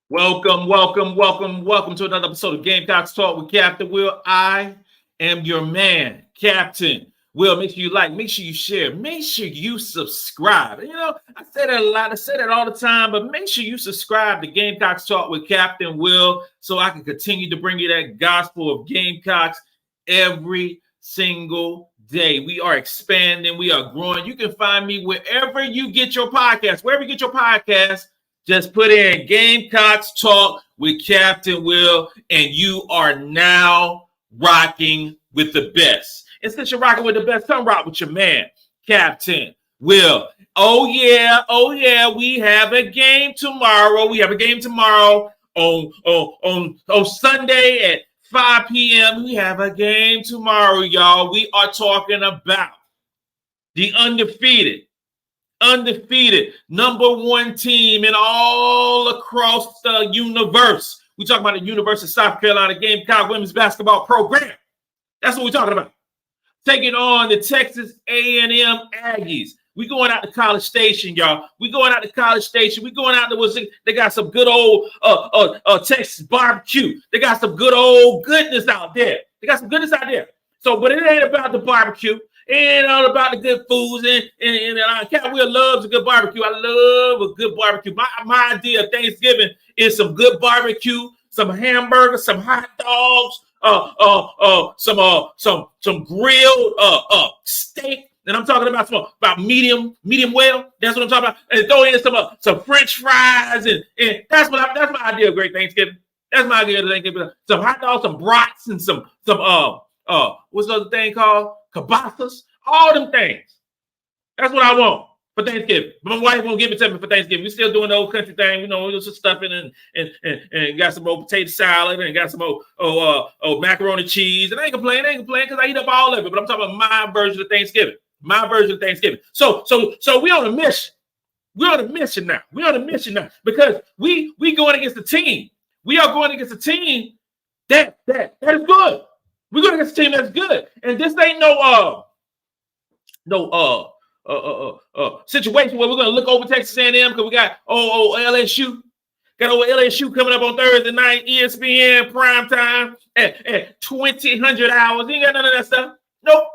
Welcome to another episode of Gamecocks Talk with Captain Will. I am your man, Captain Will. Make sure you like, make sure you share, make sure you subscribe. You know, I say that a lot, I say that all the time, but make sure you subscribe to Gamecocks Talk with Captain Will so I can continue to bring you that gospel of Gamecocks every single day. We are expanding, we are growing. You can find me wherever you get your podcast, just put in Gamecocks Talk with Captain Will, and you are now rocking with the best. And since you're rocking with the best, come rock with your man, Captain Will. Oh yeah, we have a game tomorrow. On Sunday at 5 p.m. We have a game tomorrow, y'all. We are talking about the undefeated number one team in all across the universe. We talk about the University of South Carolina Gamecock women's basketball program. That's what we're talking about. Taking on the Texas A&M Aggies. We going out to College Station, y'all. We going out to they got some good old Texas barbecue. They got some good old goodness out there. So, but it ain't about the barbecue. It ain't all about the good foods. And Cat Will loves a good barbecue. I love a good barbecue. My idea of Thanksgiving is some good barbecue, some hamburgers, some hot dogs, some grilled steak. And I'm talking about medium well. That's what I'm talking about. And throw in some French fries, and that's my idea of great Thanksgiving. That's my idea of Thanksgiving. Some hot dogs, some brats, and some what's the other thing called? Kibasas, all them things. That's what I want for Thanksgiving. But my wife won't give it to me for Thanksgiving. We're still doing the old country thing, you know, just stuffing and got some old potato salad and got some old macaroni and cheese. And I ain't complaining because I eat up all of it. But I'm talking about my version of Thanksgiving. So we on a mission. We're on a mission now because we going against the team. We are going against a team that is good. We're going against a team that's good, and this ain't no situation where we're going to look over Texas A&M because we got LSU. Got over LSU coming up on Thursday night, ESPN prime time at 2000 hours. You ain't got none of that stuff. Nope.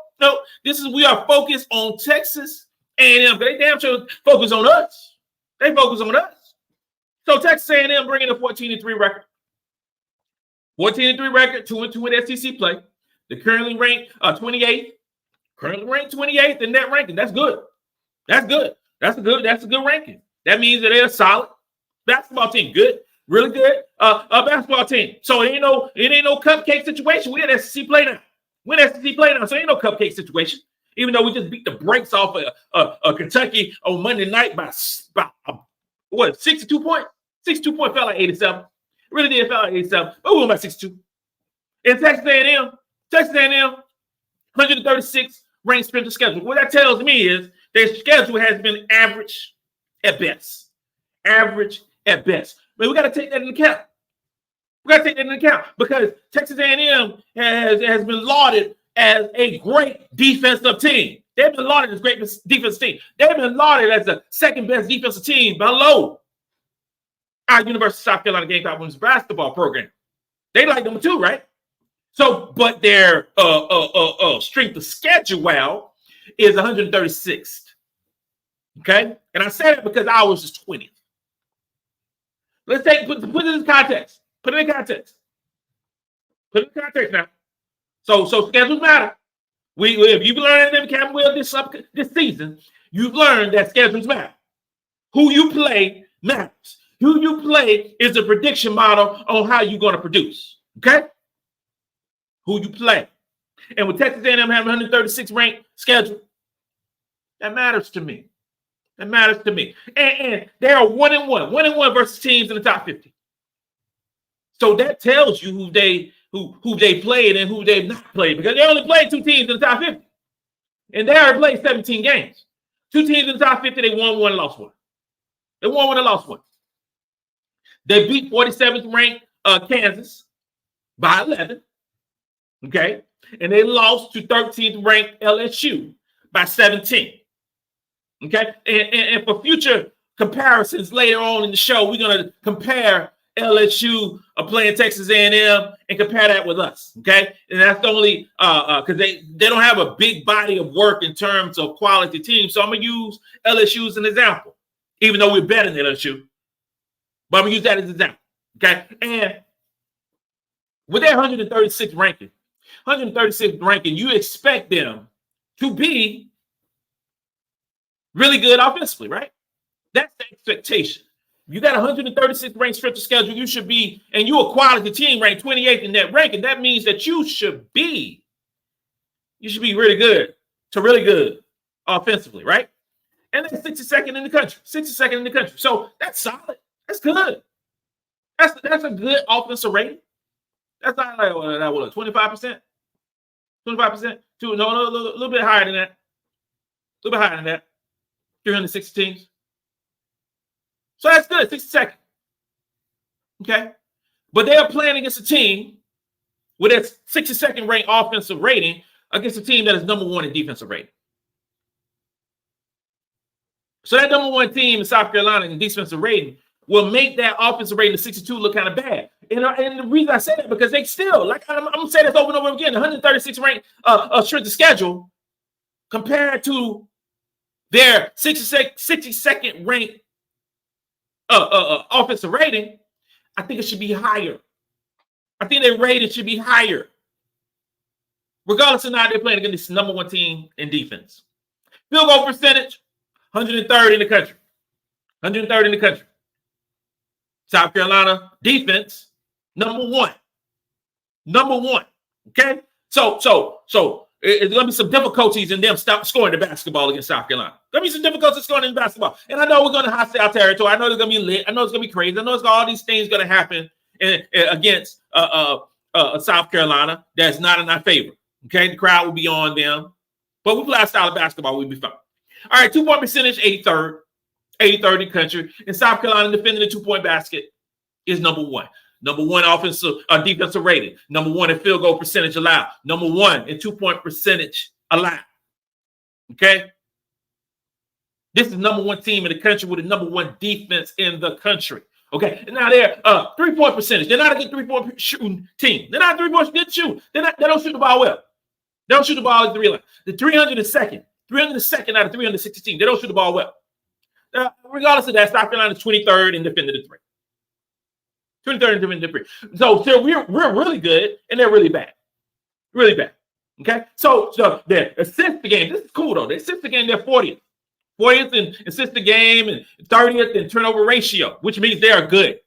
We are focused on Texas A&M. They damn sure focus on us. So Texas A&M bringing a 14-3 record. 14-3 record, 2-2 in SEC play. They're currently ranked 28th. In net ranking. That's good. That's a good ranking. That means that they're a solid basketball team. Good, really good basketball team. So it ain't no cupcake situation. We're in SEC play now. So it ain't no cupcake situation. Even though we just beat the brakes off of Kentucky on Monday night by 62 points. 62 points, felt like 87. Really did feel like 87, but we won by 62. In Texas A&M, 136 ranked strength of schedule. What that tells me is their schedule has been average at best. But we got to take that into account. Because Texas A&M has been lauded as a great defensive team. They've been lauded as a great defensive team. They've been lauded as the second best defensive team below our University of South Carolina Gamecock women's basketball program. They like them too, right? So, but their strength of schedule is 136th. Okay, and I say that because ours is 20th. Let's put it in context. Put it in context now. So schedules matter. If you've learned anything, Captain Will, this season, you've learned that schedules matter. Who you play matters. Who you play is a prediction model on how you're going to produce. Okay? Who you play. And with Texas A&M having 136 ranked schedule, that matters to me. And they are 1-1 versus teams in the top 50. So that tells you who they played and who they've not played, because they only played two teams in the top 50. And they already played 17 games. Two teams in the top 50, they won one, lost one. They beat 47th ranked Kansas by 11. Okay. And they lost to 13th ranked LSU by 17. Okay. And for future comparisons later on in the show, we're going to compare LSU are playing Texas A&M and compare that with us, okay? And that's the only because they don't have a big body of work in terms of quality teams. So I'm gonna use LSU as an example, even though we're better than LSU. But I'm gonna use that as an example, okay? And with their 136th ranking, you expect them to be really good offensively, right? That's the expectation. You got 136th ranked strength of schedule. You should be, and you're a quality team ranked 28th in that ranking. That means that you should be really good to really good offensively, right? And they're 62nd in the country. 62nd in the country. So that's solid. That's good. That's a good offensive rating. That's not like 25%? 25%? A little bit higher than that. A little bit higher than that. 360 teams. So that's good, 62nd. Okay? But they are playing against a team with a 62nd ranked offensive rating against a team that is number one in defensive rating. So that number one team in South Carolina in defensive rating will make that offensive rating of 62 look kind of bad. And the reason I say that because they still, like I'm going to say this over and over again, 136 ranked strength of schedule compared to their 62nd ranked offensive rating, I think it should be higher. I think their rating should be higher. Regardless of not they're playing against the number one team in defense. Field goal percentage, 103rd in the country. 103rd in the country. South Carolina defense, number one. Number one. Okay? So there's going to be some difficulties in them scoring the basketball against South Carolina. There's going to be some difficulties scoring in basketball. And I know we're going to hostile territory. I know it's going to be lit. I know it's going to be crazy. I know it's all these things going to happen against South Carolina that's not in our favor. Okay? The crowd will be on them. But we play our style of basketball. We'll be fine. All right, 2-point percentage, 83rd. 83rd in the country. And South Carolina defending the 2-point basket is number one. Number one offensive defensive rating. Number one in field goal percentage allowed. Number one in 2-point percentage allowed. Okay? This is number one team in the country with the number one defense in the country. Okay? And now they're 3-point percentage. They're not a good 3-point shooting team. They're not a 3-point good shoot. They don't shoot the ball well. They don't shoot the ball at 3 line. The 302nd out of 360 teams. They don't shoot the ball well. Regardless of that, South Carolina is 23rd in defending the three. 23rd in defending the three. So we're really good, and they're really bad. Really bad. Okay? So the assist the game. This is cool, though. They assist the game, they're 40th. 40th in assist the game and 30th in turnover ratio, which means they are good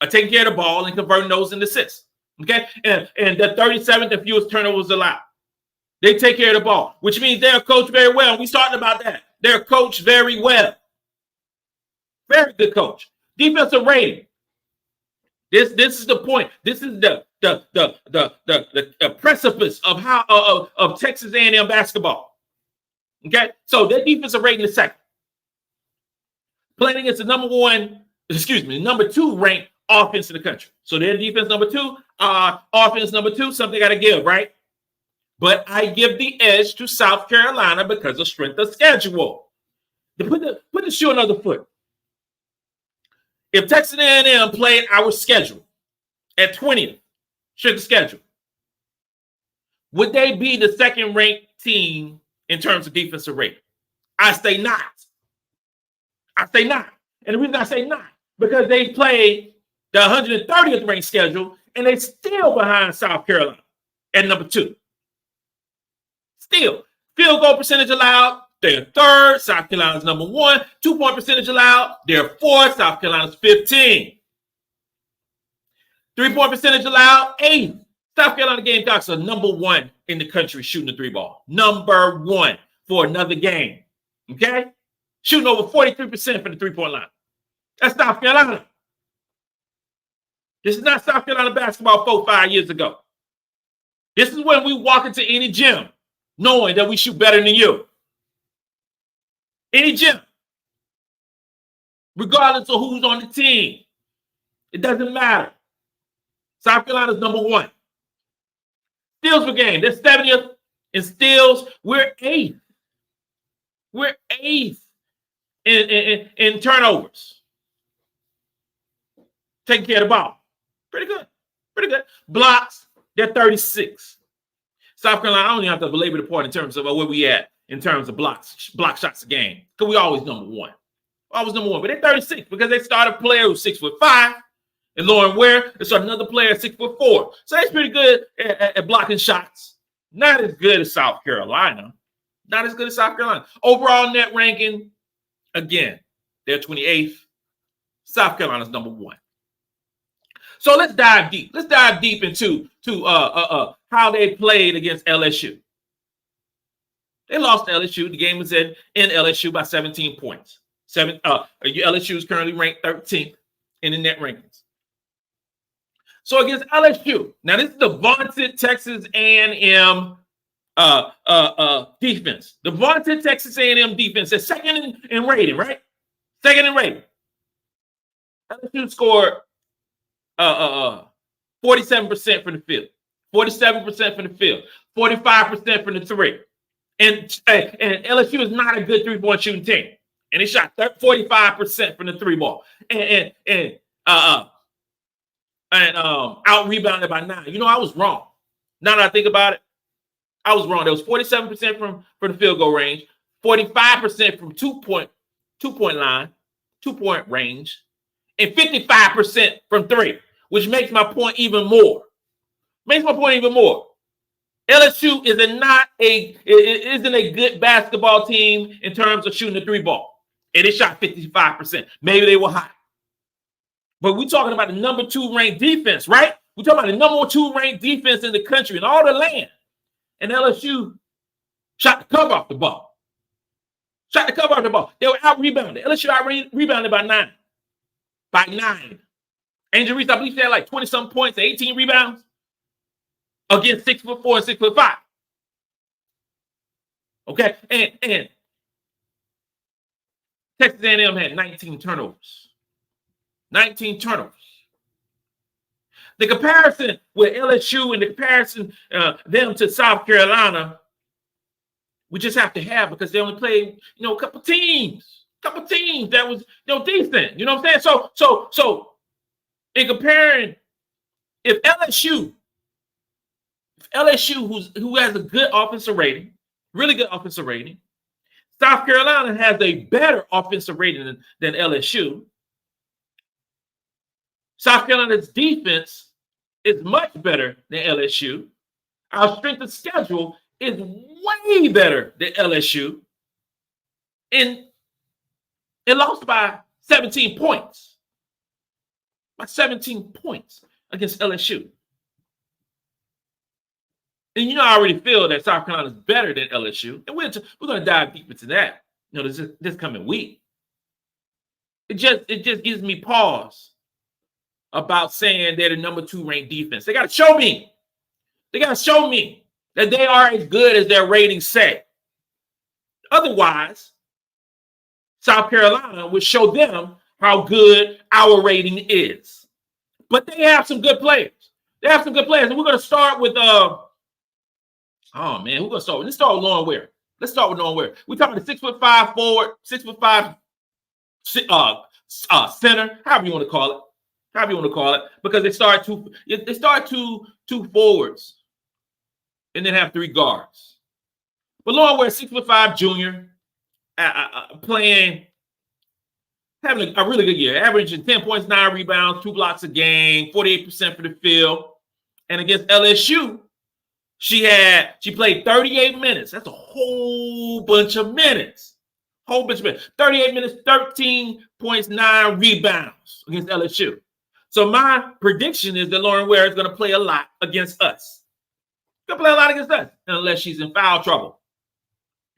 at taking care of the ball and converting those into assists. Okay? And the 37th and fewest turnovers allowed. They take care of the ball, which means they're coached very well. We talked about that. They're coached very well. Very good coach. Defensive rating. This is the point. This is the precipice of how of Texas A&M basketball. Okay, so their defensive rating is second. Playing against the number two ranked offense in the country. So their defense number two, offense number two. Something got to give, right? But I give the edge to South Carolina because of strength of schedule. To put the shoe on the other foot. If Texas A&M played our schedule at 20th, strength of schedule, would they be the second-ranked team in terms of defensive rating? I say not. I say not. And the reason I say not, because they played the 130th ranked schedule, and they're still behind South Carolina at number 2. Still, field goal percentage allowed, they're third. South Carolina's number 1. 2-point percentage allowed, they're 4th. South Carolina's 15. 3-point percentage allowed, 8th. South Carolina Gamecocks are number 1 in the country shooting the 3-ball. Number 1 for another game. Okay? Shooting over 43% for the 3-point line. That's South Carolina. This is not South Carolina basketball 4-5 years ago. This is when we walk into any gym knowing that we shoot better than you. Any gym. Regardless of who's on the team. It doesn't matter. South Carolina's number 1. Steals per game. They're 70th in steals. We're 8th. We're 8th in turnovers. taking care of the ball. Pretty good. Pretty good. Blocks, they're 36. South Carolina, I don't even have to belabor the point in terms of where we at in terms of block shots a game. Because we always number one. Always number one. But they're 36 because they started a player who's 6'5", and Lauren Ware. They started another player 6'4". So that's pretty good at blocking shots. Not as good as South Carolina. Not as good as South Carolina. Overall net ranking, again, they're 28th. South Carolina's number one. So let's dive deep. Let's dive deep into how they played against LSU. They lost to LSU. The game was in LSU by 17 points. LSU is currently ranked 13th in the net rankings. So against LSU, now this is the vaunted Texas A&M defense. The vaunted Texas A&M defense is second in rating, right? Second in rating. LSU scored 47% from the field, 47% from the field, 45% from the three. And LSU is not a good three-point shooting team. And they shot 45% from the three ball. And out-rebounded by 9. You know, I was wrong. Now that I think about it, I was wrong. There was 47% from the field goal range, 45% from two-point line, two-point range, and 55% from three, which makes my point even more. LSU isn't a good basketball team in terms of shooting the three ball. And they shot 55%. Maybe they were hot. But we're talking about the number 2 ranked defense, right? We're talking about the number 2 ranked defense in the country and all the land. And LSU shot the cover off the ball. They were out-rebounded. LSU out-rebounded by 9. Angel Reese, I believe she had like 20-something points, 18 rebounds against 6'4" and 6'5". Okay, and Texas A&M had 19 turnovers. 19 turnovers. The comparison with LSU and the comparison them to South Carolina, we just have to have because they only played, a couple teams that was, decent. You know what I'm saying? So in comparing, if LSU who has a good offensive rating, really good offensive rating, South Carolina has a better offensive rating than LSU. South Carolina's defense is much better than LSU. Our strength of schedule is way better than LSU. And it lost by 17 points. By 17 points against LSU. And I already feel that South Carolina is better than LSU. And we're going to dive deep into that, this coming week. It just gives me pause about saying they're the number 2 ranked defense. They got to show me. That they are as good as their ratings say. Otherwise, South Carolina would show them how good our rating is. But they have some good players. And we're going to start with who going to start with? Let's start with Lauren Ware. We're talking the 6'5" forward, 6'5" center, however you want to call it, because they start two forwards and then have 3 guards. But Lauren Ware, 6'5" junior, having a really good year, averaging 10 points, 9 rebounds, 2 blocks a game, 48% for the field. And against LSU, she played 38 minutes. That's a whole bunch of minutes. 38 minutes, 13 points, 9 rebounds against LSU. So my prediction is that Lauren Ware is going to play a lot against us. Unless she's in foul trouble.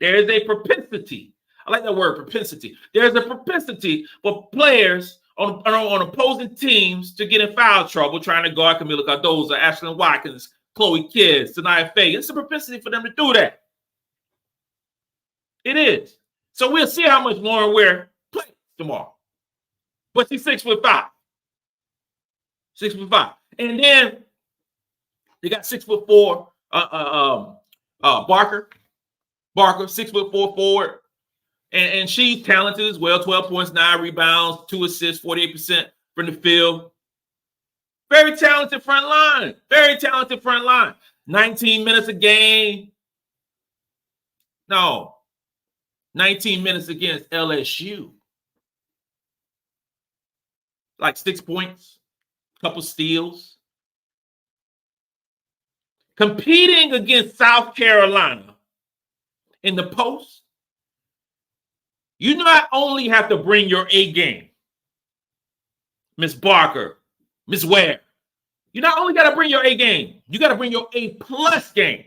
There is a propensity. I like that word, propensity. There's a propensity for players on opposing teams to get in foul trouble trying to guard Kamilla Cardoso, Ashlyn Watkins, Chloe Kidd, Sanaya Faye. It's a propensity for them to do that. It is. So we'll see how much Lauren Ware plays tomorrow. But she's 6'5". 6'5". And then they got 6'4" Barker, 6'4" forward. And she's talented as well. 12 points, 9 rebounds, 2 assists, 48% from the field. Very talented front line. Very talented front line. 19 minutes a game. No. 19 minutes against LSU. Like 6 points, couple steals. Competing against South Carolina in the post, you not only have to bring your A game, Miss Barker, Miss Ware. You not only got to bring your A game, you got to bring your A+ game.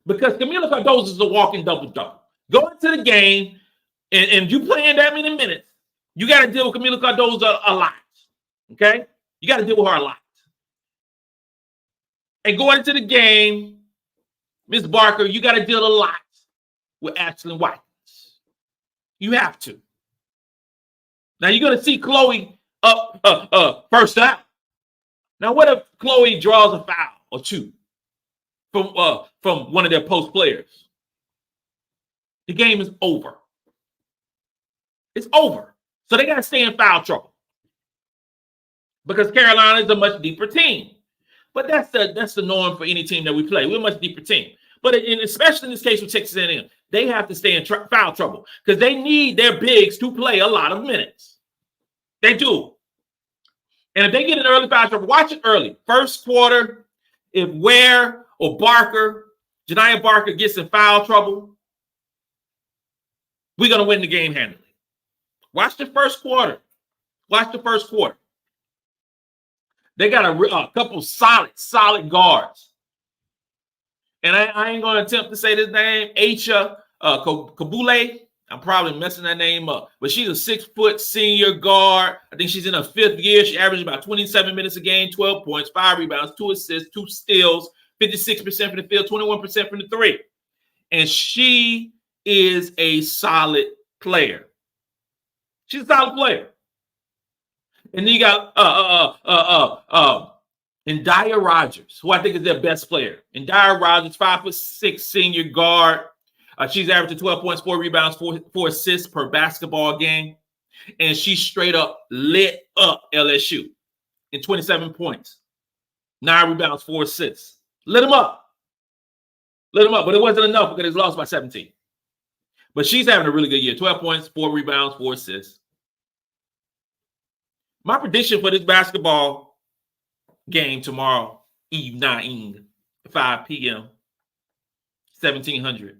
Because Kamilla Cardoso is a walking double-double. Go into the game, and you playing that many minutes, you got to deal with Kamilla Cardoso a lot. Okay? You got to deal with her a lot. And going into the game, Miss Barker, you got to deal a lot with Ashlyn Watkins. You have to. Now you're going to see Chloe up first out. Now what if Chloe draws a foul or two from one of their post players? The game is over. It's over. So they got to stay in foul trouble. Because Carolina is a much deeper team. But that's the norm for any team that we play. We're a much deeper team. But especially in this case with Texas A&M, they have to stay in foul trouble because they need their bigs to play a lot of minutes. They do. And if they get an early foul trouble, watch it early. First quarter, if Ware or Barker, Janiah Barker gets in foul trouble, we're going to win the game handily. Watch the first quarter. Watch the first quarter. They got a couple solid guards. And I ain't going to attempt to say this name, Aisha Kabule. I'm probably messing that name up. But she's a 6-foot senior guard. I think she's in her 5th year. She averages about 27 minutes a game, 12 points, 5 rebounds, 2 assists, 2 steals, 56% from the field, 21% from the three. And she is a solid player. She's a solid player. And then you got India Rogers, who I think is their best player. India Rogers, 5'6" senior guard. She's averaging 12 points, 4 rebounds, 4 assists per basketball game. And she straight up lit up LSU in 27 points, 9 rebounds, 4 assists. Lit them up. Lit them up. But it wasn't enough because they lost by 17. But she's having a really good year. 12 points, 4 rebounds, 4 assists. My prediction for this basketball game tomorrow evening, 5 p.m., 1700,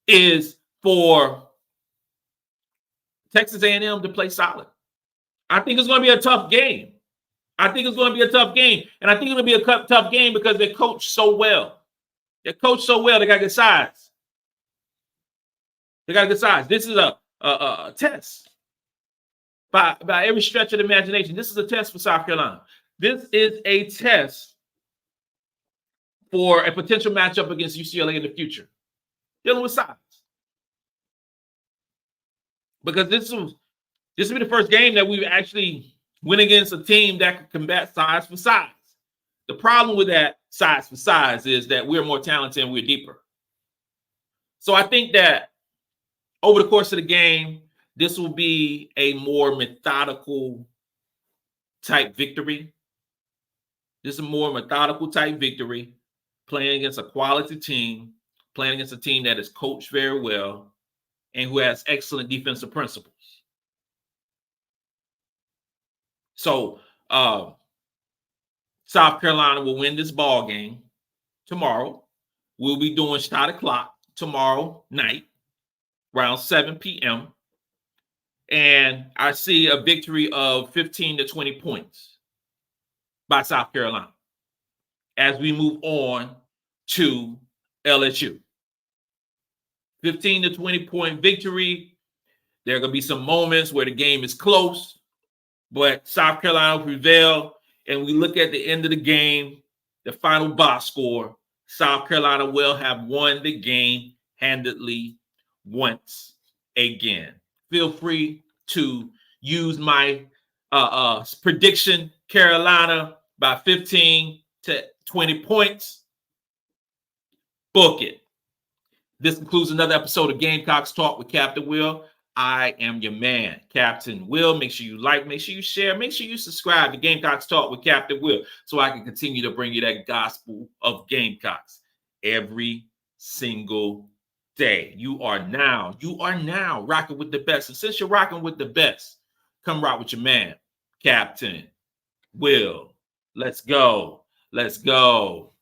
is for Texas A&M to play solid. I think it's going to be a tough game. And I think it's going to be a tough game because they coach so well. They coach so well. They got good size. This is a test. By every stretch of the imagination, this is a test for South Carolina. This is a test for a potential matchup against UCLA in the future. Dealing with size. Because this will be the first game that we've actually went against a team that can combat size for size. The problem with that size for size is that we're more talented and we're deeper. So I think that over the course of the game, this will be a more methodical type victory. This is a more methodical type victory, playing against a quality team, playing against a team that is coached very well and who has excellent defensive principles. So South Carolina will win this ball game tomorrow. We'll be doing shot o'clock tomorrow night around 7 p.m. And I see a victory of 15 to 20 points by South Carolina as we move on to LSU. 15 to 20 point victory. There are going to be some moments where the game is close, but South Carolina will prevail. And we look at the end of the game, the final box score, South Carolina will have won the game handedly once again. Feel free to use my prediction, Carolina by 15 to 20 points. Book it. This concludes another episode of Gamecocks Talk with Captain Will. I am your man, Captain Will. Make sure you like, make sure you share, make sure you subscribe to Gamecocks Talk with Captain Will so I can continue to bring you that gospel of Gamecocks every single day. You are now rocking with the best. And since you're rocking with the best, come rock with your man, Captain Will. Let's go. Let's go.